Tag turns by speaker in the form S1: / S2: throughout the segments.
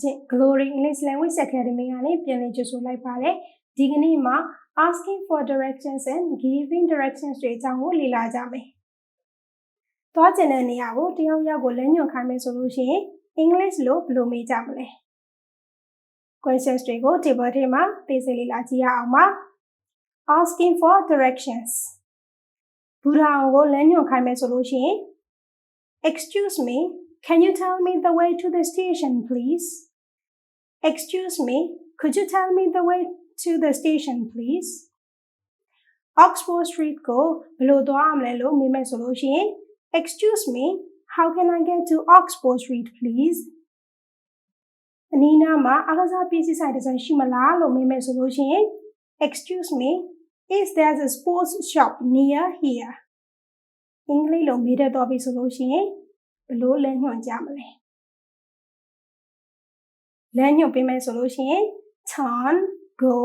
S1: ရှင် Glory English Language Academy ကနေပြန်လည်ကြိုဆိုလိုက်ပါတယ်ဒီကနေ့မှာ asking for directions and giving directions တွေအကြောင်းကိုလေ့လာကြမယ်သွားကျင်တဲ့နေရာကိုတယောက်ယောက်ကိုလမ်းညွှန်ခိုင်းမယ်ဆိုလို့ရှိရင် English လို့ဘယ်လိုမေးကြမလဲ questions တွေကို table ထဲမှာသိစေလေ့လာကြည့်ရအောင်ပါ asking for directions ဘူရာအောင်ကိုလမ်းညွှန်ခိုင်းမယ်ဆိုလို့ရှိရင် excuse me can you tell me the way to the station please excuse me could you tell me the way to the station please Oxford Street ကိုဘယ်လိုသွားရမလဲလို့မေးမယ်ဆိုလို့ရှိရင် excuse me how can I get to Oxford Street please အနီးနားမှာအားကစားပစ္စည်းဆိုင်တစ်ဆိုင်ရှိမလားလို့မေးမယ်ဆိုလို့ရှိရင် excuse me is there a sports shop near here အင်္ဂလိပ်လိုမေးတတ်သွားပြီဆိုလို့ရှိရင်ဘယ်လိုလမ်းညွှန်ကြမလဲလမ်းညွှန်ပေးမယ်ဆိုလို့ရှိရင် turn go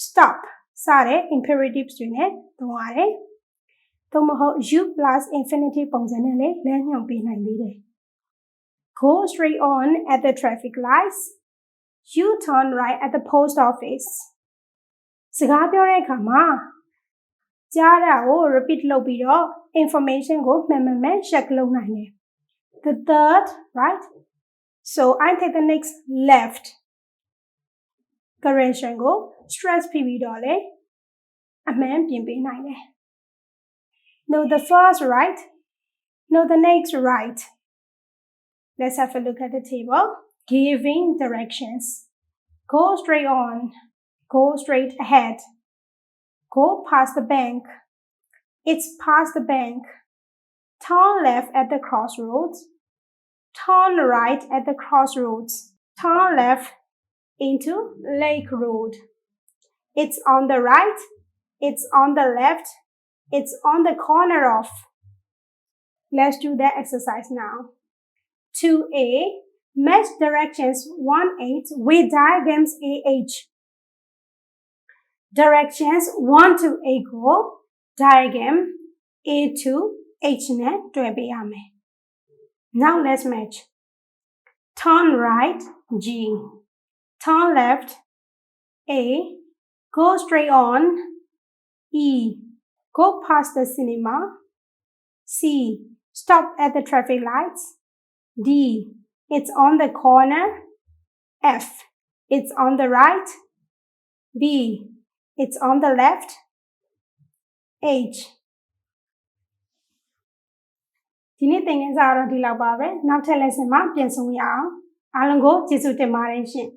S1: stop စတဲ့ imperatives တွေနဲ့သုံးရတယ်သို့မဟုတ် you plus infinitive ပုံစံနဲ့လည်းလမ်းညွှန်ပေးနိုင်သေးတယ် go straight on at the traffic lights you turn right at the post office စကားပြောတဲ့အခါမှာကြားတာကို repeat လုပ်ပြီးတော့ information ကိုမှန်မှန် check လုပ်နိုင်တယ်The third, right? So I take the next left. Correction go stress PV dollar. A man being behind. No, the first right. No, the next right. Let's have a look at the table. Giving directions. Go straight on. Go straight ahead. Go past the bank. It's past the bank. Turn left at the crossroads. Turn right at the crossroads. Turn left into Lake Road. It's on the right. It's on the left. It's on the corner of. Let's do that exercise now. 2A. Match directions 1-8 with diagrams AH. Directions 1 to 8 go. Diagram A to H net to ABM. Now let's match. Turn right, G. Turn left, A. Go straight on, E. Go past the cinema, C. Stop at the traffic lights, D. It's on the corner, F. It's on the right, B. It's on the left, H. ဒီနေ့သင်ခန်းစာတော့ဒီလောက်ပါပဲနောက်ထပ် lesson မှာပြန်ဆုံရအောင်အားလုံးကိုကျေးဇူးတင်ပါတယ်ရှင်